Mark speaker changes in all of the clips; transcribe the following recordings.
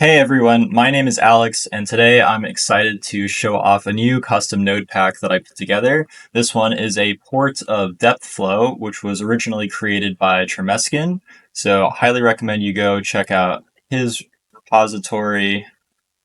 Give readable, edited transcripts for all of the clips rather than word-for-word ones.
Speaker 1: Hey everyone, my name is Alex, and today I'm excited to show off a new custom node pack that I put together. This one is a port of Depthflow, which was originally created by Tremeskin. So highly recommend you go check out his repository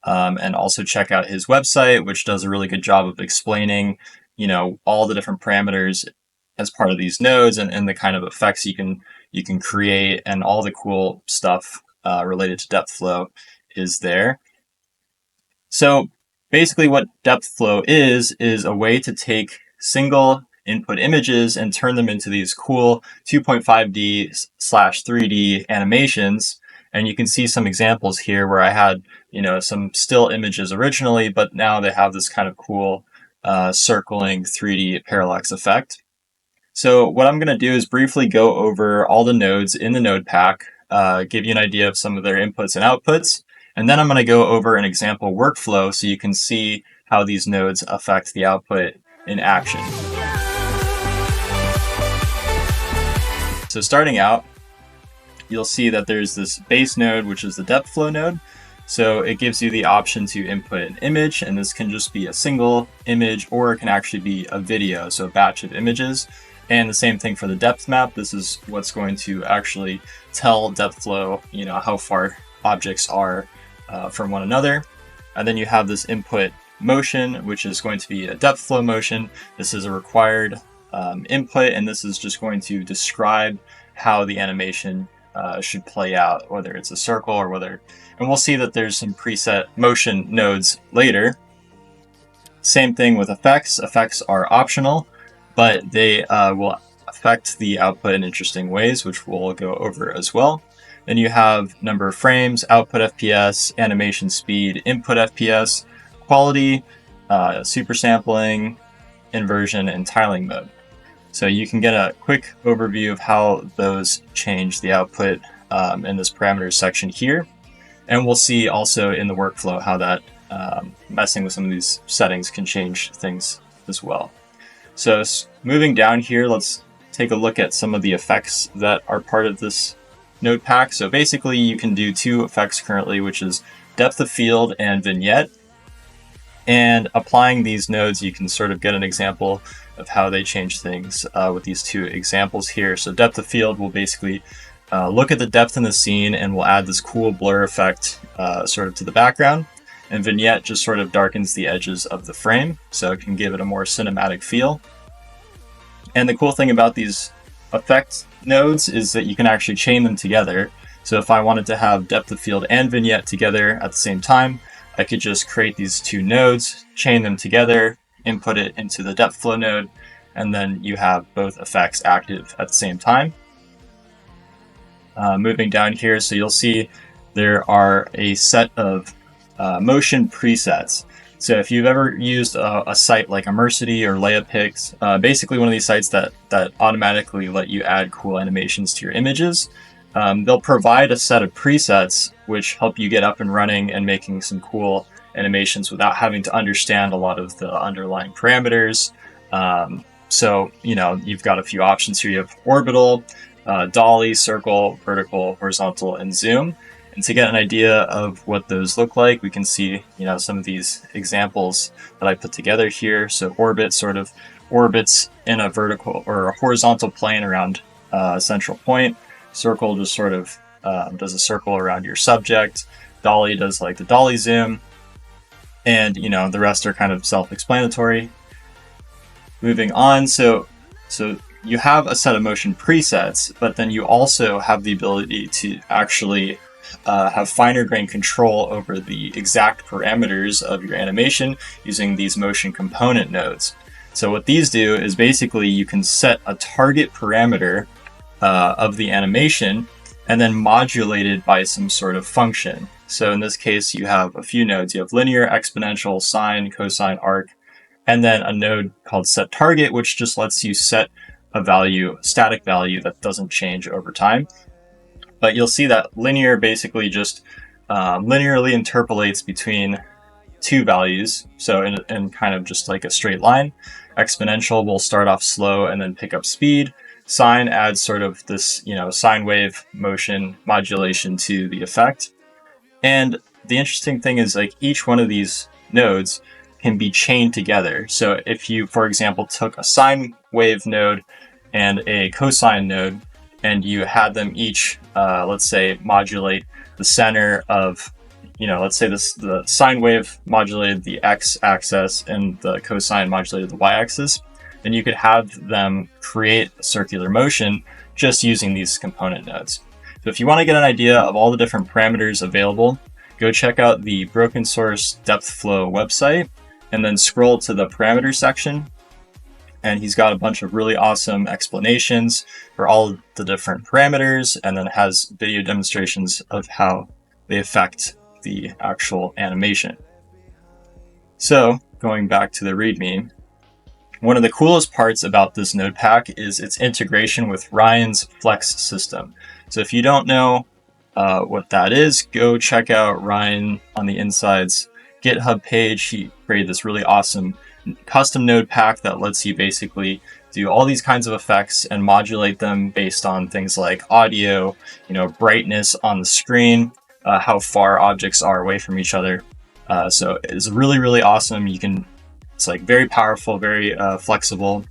Speaker 1: and also check out his website, which does a really good job of explaining, all the different parameters as part of these nodes and the kind of effects you can create and all the cool stuff related to Depthflow is there. So basically what Depthflow is a way to take single input images and turn them into these cool 2.5D/3D animations. And you can see some examples here where I had, some still images originally, but now they have this kind of cool circling 3D parallax effect. So what I'm going to do is briefly go over all the nodes in the node pack, give you an idea of some of their inputs and outputs, and then I'm going to go over an example workflow so you can see how these nodes affect the output in action. So starting out, you'll see that there's this base node, which is the Depthflow node. So it gives you the option to input an image, and this can just be a single image, or it can actually be a video, so a batch of images. And the same thing for the depth map. This is what's going to actually tell Depthflow, how far objects are from one another. And then you have this input motion, which is going to be a Depthflow motion. This is a required input, and this is just going to describe how the animation should play out, whether it's a circle or whether, and we'll see that there's some preset motion nodes later. Same thing with effects. Effects are optional, but they will affect the output in interesting ways, which we'll go over as well. Then you have number of frames, output FPS, animation speed, input FPS, quality, super sampling, inversion, and tiling mode. So you can get a quick overview of how those change the output in this parameters section here. And we'll see also in the workflow how that messing with some of these settings can change things as well. So moving down here, let's take a look at some of the effects that are part of this node pack. So basically you can do two effects currently, which is depth of field and vignette. And applying these nodes, you can sort of get an example of how they change things with these two examples here. So depth of field will basically look at the depth in the scene and will add this cool blur effect sort of to the background. And vignette just sort of darkens the edges of the frame, so it can give it a more cinematic feel. And the cool thing about these effect nodes is that you can actually chain them together. So if I wanted to have depth of field and vignette together at the same time, I could just create these two nodes, chain them together, input it into the Depthflow node, and then you have both effects active at the same time. Moving down here, so you'll see there are a set of motion presets. So if you've ever used a site like Immersity or Layapix, basically one of these sites that automatically let you add cool animations to your images, they'll provide a set of presets which help you get up and running and making some cool animations without having to understand a lot of the underlying parameters. So, you've got a few options here. You have orbital, dolly, circle, vertical, horizontal, and zoom. And to get an idea of what those look like, we can see, some of these examples that I put together here. So orbit sort of orbits in a vertical or a horizontal plane around a central point. Circle just sort of does a circle around your subject. Dolly does like the dolly zoom. And, the rest are kind of self-explanatory. Moving on, so you have a set of motion presets, but then you also have the ability to actually have finer grain control over the exact parameters of your animation using these motion component nodes. So what these do is basically you can set a target parameter of the animation and then modulate it by some sort of function. So in this case, you have a few nodes. You have linear, exponential, sine, cosine, arc, and then a node called set target, which just lets you set a value, static value that doesn't change over time. But you'll see that linear basically just linearly interpolates between two values. So in kind of just like a straight line. Exponential will start off slow and then pick up speed. Sine adds sort of this, sine wave motion modulation to the effect. And the interesting thing is like each one of these nodes can be chained together. So if you, for example, took a sine wave node and a cosine node, and you had them each, let's say, modulate the center of, let's say the sine wave modulated the x-axis and the cosine modulated the y-axis, then you could have them create a circular motion just using these component nodes. So if you want to get an idea of all the different parameters available, go check out the broken source Depthflow website and then scroll to the parameter section. And he's got a bunch of really awesome explanations for all the different parameters, and then has video demonstrations of how they affect the actual animation. So going back to the README, one of the coolest parts about this node pack is its integration with Ryan's Flex system. So if you don't know what that is, go check out Ryan on the Inside's GitHub page. He created this really awesome custom node pack that lets you basically do all these kinds of effects and modulate them based on things like audio, brightness on the screen, how far objects are away from each other. So it's really, really awesome. It's like very powerful, very flexible.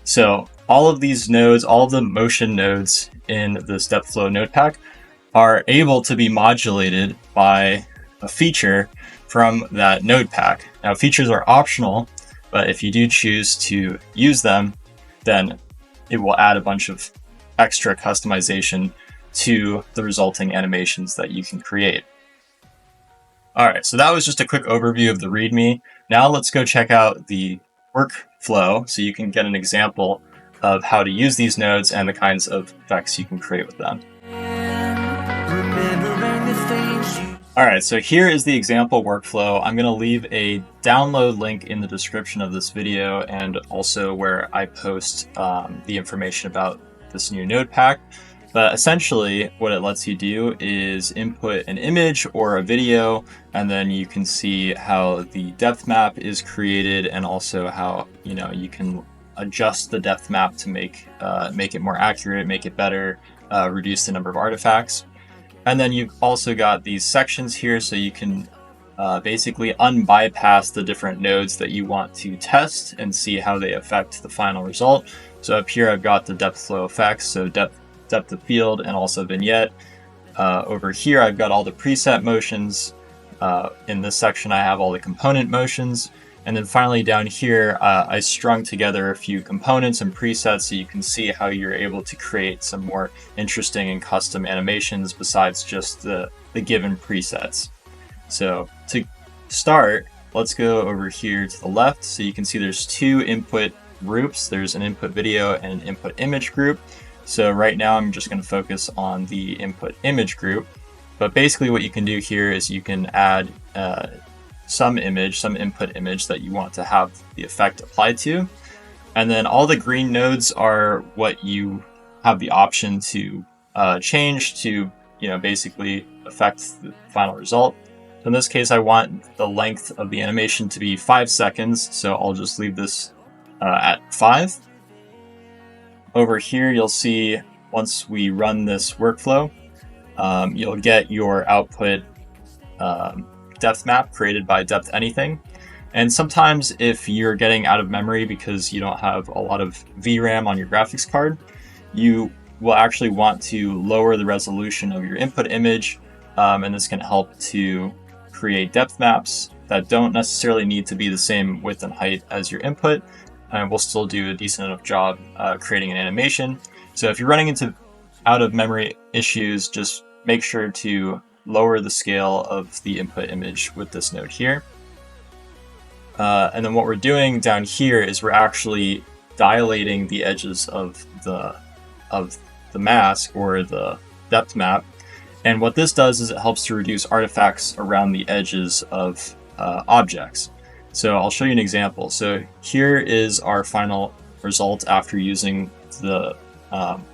Speaker 1: So all of these nodes, all of the motion nodes in this Depthflow node pack are able to be modulated by a feature from that node pack. Now, features are optional, but if you do choose to use them, then it will add a bunch of extra customization to the resulting animations that you can create. All right, so that was just a quick overview of the README. Now let's go check out the workflow so you can get an example of how to use these nodes and the kinds of effects you can create with them. All right, so here is the example workflow. I'm going to leave a download link in the description of this video, and also where I post the information about this new node pack. But essentially what it lets you do is input an image or a video, and then you can see how the depth map is created, and also how you can adjust the depth map to make it more accurate, make it better, reduce the number of artifacts. And then you've also got these sections here, so you can basically unbypass the different nodes that you want to test and see how they affect the final result. So up here I've got the Depthflow effects, so depth of field and also vignette. Over here I've got all the preset motions. In this section I have all the component motions. And then finally down here I strung together a few components and presets so you can see how you're able to create some more interesting and custom animations besides just the given presets. So to start, let's go over here to the left. So you can see there's two input groups. There's an input video and an input image group. So right now I'm just going to focus on the input image group. But basically what you can do here is you can add some input image that you want to have the effect applied to. And then all the green nodes are what you have the option to change to, basically affect the final result. So in this case, I want the length of the animation to be 5 seconds. So I'll just leave this at 5. Over here, you'll see once we run this workflow, you'll get your output depth map created by depth anything. And sometimes if you're getting out of memory because you don't have a lot of VRAM on your graphics card, you will actually want to lower the resolution of your input image, and this can help to create depth maps that don't necessarily need to be the same width and height as your input, and will still do a decent enough job creating an animation. So if you're running into out of memory issues, just make sure to lower the scale of the input image with this node here. And then what we're doing down here is we're actually dilating the edges of the mask or the depth map. And what this does is it helps to reduce artifacts around the edges of objects. So I'll show you an example. So here is our final result after using the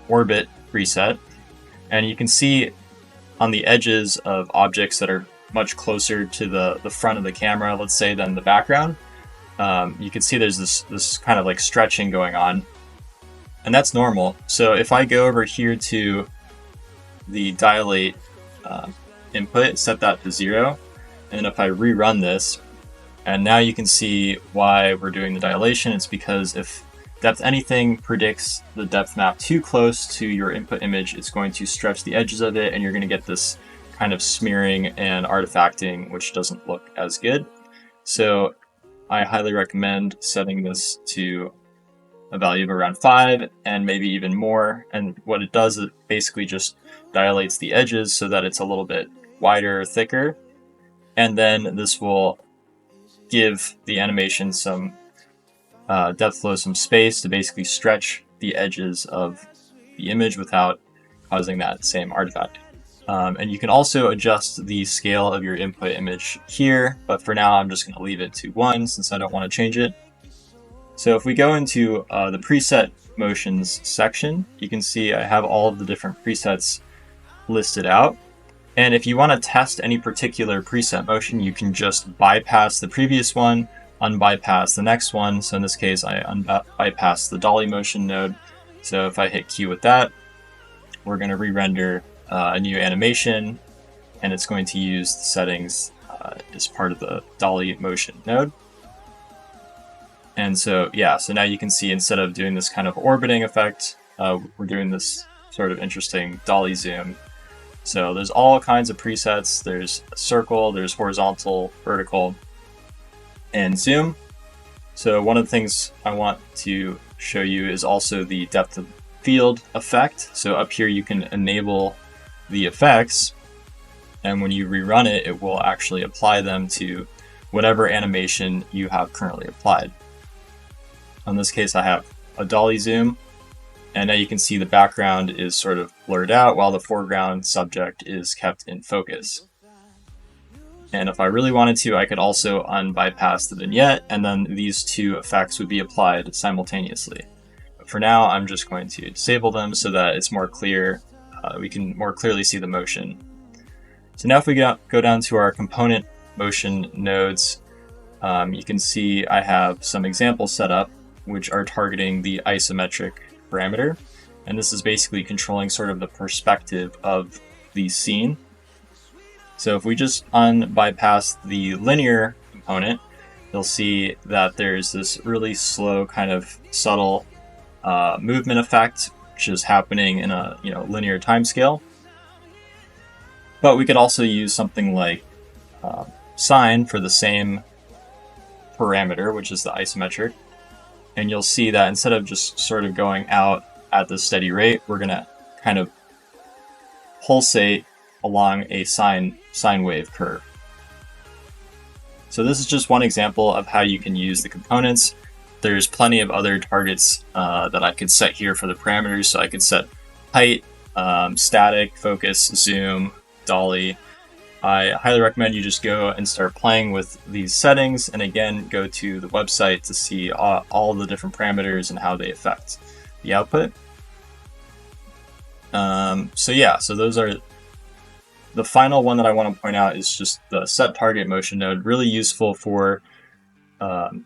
Speaker 1: orbit preset. And you can see on the edges of objects that are much closer to the front of the camera, let's say, than the background, you can see there's this kind of like stretching going on, and that's normal. So if I go over here to the dilate input, set that to 0, and if I rerun this, and now you can see why we're doing the dilation. It's because if depth anything predicts the depth map too close to your input image, it's going to stretch the edges of it, and you're going to get this kind of smearing and artifacting, which doesn't look as good. So I highly recommend setting this to a value of around 5 and maybe even more. And what it does, it basically just dilates the edges so that it's a little bit wider or thicker. And then this will give the animation some Depthflow some space to basically stretch the edges of the image without causing that same artifact. And you can also adjust the scale of your input image here, but for now I'm just going to leave it to 1 since I don't want to change it. So if we go into the preset motions section, you can see I have all of the different presets listed out. And if you want to test any particular preset motion, you can just bypass the previous one, unbypass the next one. So in this case, I bypass the dolly motion node. So if I hit Q with that, we're going to re-render a new animation, and it's going to use the settings as part of the dolly motion node. And so, yeah, so now you can see instead of doing this kind of orbiting effect, we're doing this sort of interesting dolly zoom. So there's all kinds of presets. There's circle, there's horizontal, vertical, and zoom. So one of the things I want to show you is also the depth of field effect. So up here you can enable the effects, and when you rerun it, it will actually apply them to whatever animation you have currently applied. In this case, I have a dolly zoom, and now you can see the background is sort of blurred out while the foreground subject is kept in focus. And if I really wanted to, I could also unbypass the vignette, and then these two effects would be applied simultaneously. But for now, I'm just going to disable them so that it's more clear. We can more clearly see the motion. So now if we go down to our component motion nodes, you can see I have some examples set up which are targeting the isometric parameter. And this is basically controlling sort of the perspective of the scene. So if we just unbypass the linear component, you'll see that there's this really slow kind of subtle movement effect, which is happening in a linear timescale. But we could also use something like sine for the same parameter, which is the isometric. And you'll see that instead of just sort of going out at the steady rate, we're going to kind of pulsate along a sine wave curve. So this is just one example of how you can use the components. There's plenty of other targets that I could set here for the parameters. So I could set height, static, focus, zoom, dolly. I highly recommend you just go and start playing with these settings, and again, go to the website to see all the different parameters and how they affect the output. So yeah, so those are the final one that I want to point out is just the set target motion node, really useful for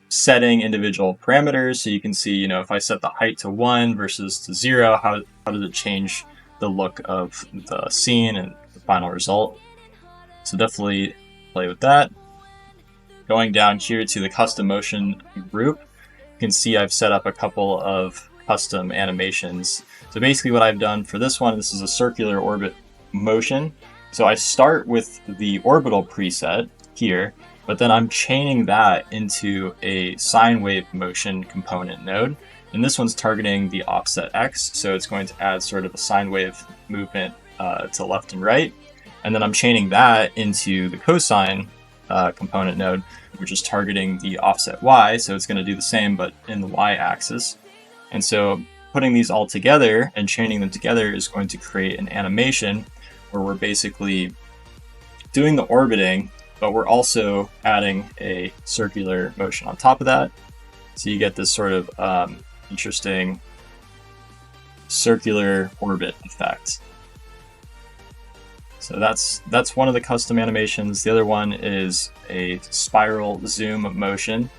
Speaker 1: setting individual parameters. So you can see, if I set the height to 1 versus to 0, how does it change the look of the scene and the final result. So definitely play with that. Going down here to the custom motion group, you can see I've set up a couple of custom animations. So basically what I've done for this one, this is a circular orbit motion. So I start with the orbital preset here, but then I'm chaining that into a sine wave motion component node. And this one's targeting the offset X, so it's going to add sort of a sine wave movement to left and right. And then I'm chaining that into the cosine component node, which is targeting the offset Y, so it's going to do the same but in the Y axis. And so putting these all together and chaining them together is going to create an animation where we're basically doing the orbiting, but we're also adding a circular motion on top of that. So you get this sort of interesting circular orbit effect. So that's one of the custom animations. The other one is a spiral zoom motion.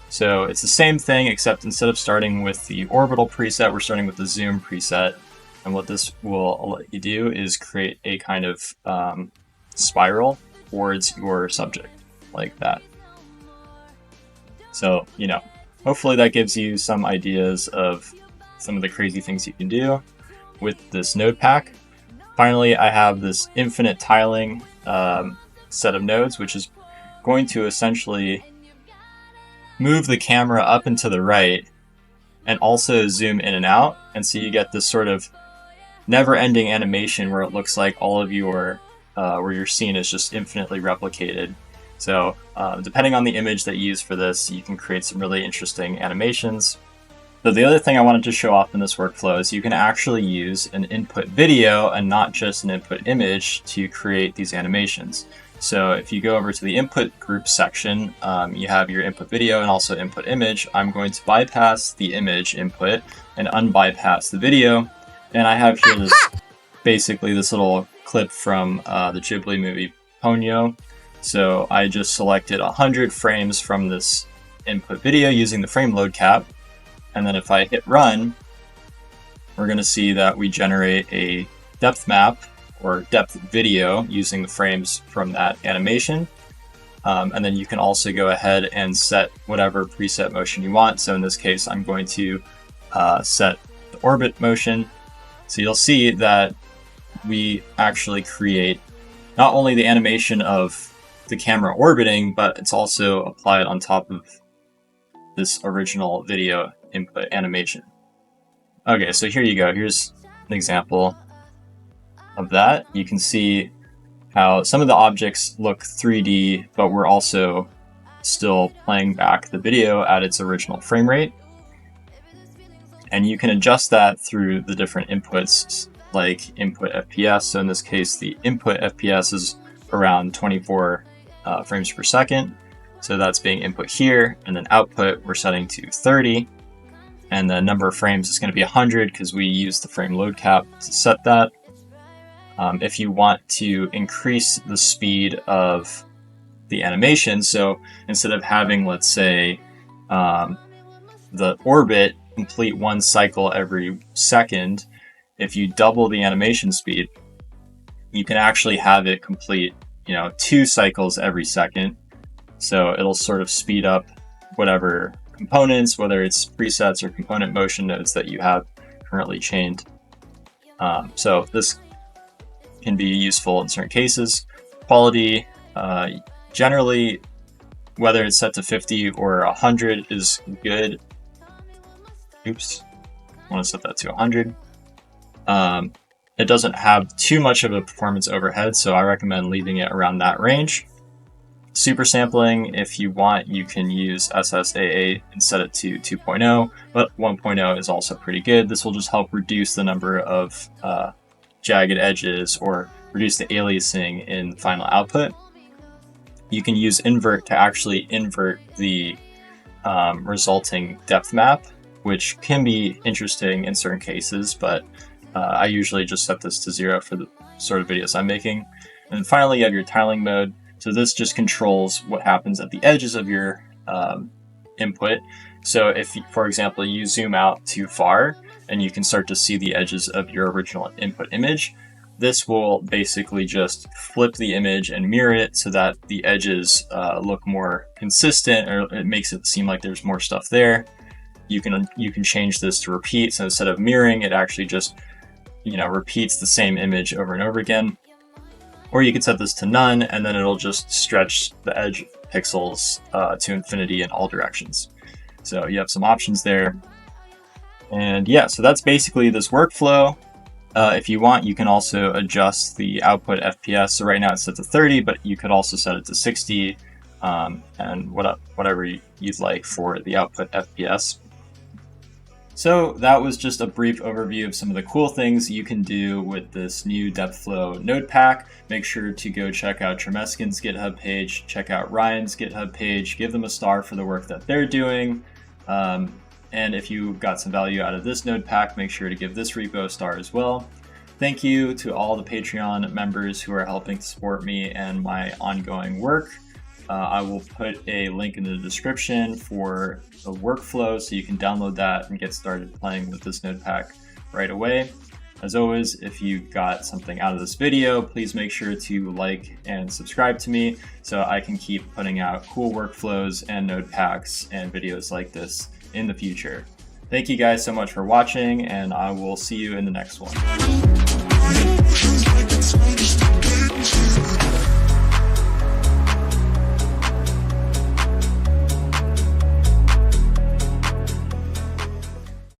Speaker 1: So it's the same thing, except instead of starting with the orbital preset, we're starting with the zoom preset. And what this will let you do is create a kind of spiral towards your subject like that. So, hopefully that gives you some ideas of some of the crazy things you can do with this node pack. Finally, I have this infinite tiling set of nodes, which is going to essentially move the camera up and to the right and also zoom in and out. And so you get this sort of never-ending animation where it looks like all of your where your scene is just infinitely replicated. So depending on the image that you use for this, you can create some really interesting animations. So the other thing I wanted to show off in this workflow is you can actually use an input video and not just an input image to create these animations. So if you go over to the input group section, you have your input video and also input image. I'm going to bypass the image input and unbypass the video. And I have here basically this little clip from the Ghibli movie Ponyo. So I just selected 100 frames from this input video using the frame load cap. And then if I hit run, we're going to see that we generate a depth map or depth video using the frames from that animation. And then you can also go ahead and set whatever preset motion you want. So in this case, I'm going to set the orbit motion. So you'll see that we actually create not only the animation of the camera orbiting, but it's also applied on top of this original video input animation. Okay, so here you go. Here's an example of that. You can see how some of the objects look 3D, but we're also still playing back the video at its original frame rate. And you can adjust that through the different inputs, like input FPS. So in this case, the input FPS is around 24 frames per second. So that's being input here, and then output we're setting to 30. And the number of frames is going to be 100 because we use the frame load cap to set that. If you want to increase the speed of the animation, so instead of having, let's say, the orbit complete one cycle every second, if you double the animation speed, you can actually have it complete, 2 cycles every second. So it'll sort of speed up whatever components, whether it's presets or component motion nodes that you have currently chained. So this can be useful in certain cases. Quality, generally, whether it's set to 50 or 100 is good. Oops, I want to set that to 100. It doesn't have too much of a performance overhead, so I recommend leaving it around that range. Super sampling, if you want, you can use SSAA and set it to 2.0, but 1.0 is also pretty good. This will just help reduce the number of jagged edges or reduce the aliasing in the final output. You can use invert to actually invert the resulting depth map, which can be interesting in certain cases, but I usually just set this to 0 for the sort of videos I'm making. And then finally, you have your tiling mode. So this just controls what happens at the edges of your input. So if, for example, you zoom out too far and you can start to see the edges of your original input image, this will basically just flip the image and mirror it so that the edges look more consistent, or it makes it seem like there's more stuff there. You can change this to repeat. So instead of mirroring, it actually just repeats the same image over and over again. Or you can set this to none, and then it'll just stretch the edge pixels to infinity in all directions. So you have some options there. And yeah, so that's basically this workflow. If you want, you can also adjust the output FPS. So right now it's set to 30, but you could also set it to 60 and whatever you'd like for the output FPS. So that was just a brief overview of some of the cool things you can do with this new Depthflow node pack. Make sure to go check out Tremeskin's GitHub page, check out Ryan's GitHub page, give them a star for the work that they're doing. And if you got some value out of this node pack, make sure to give this repo a star as well. Thank you to all the Patreon members who are helping to support me and my ongoing work. I will put a link in the description for the workflow so you can download that and get started playing with this node pack right away. As always, if you got something out of this video, please make sure to like and subscribe to me so I can keep putting out cool workflows and node packs and videos like this in the future. Thank you guys so much for watching, and I will see you in the next one.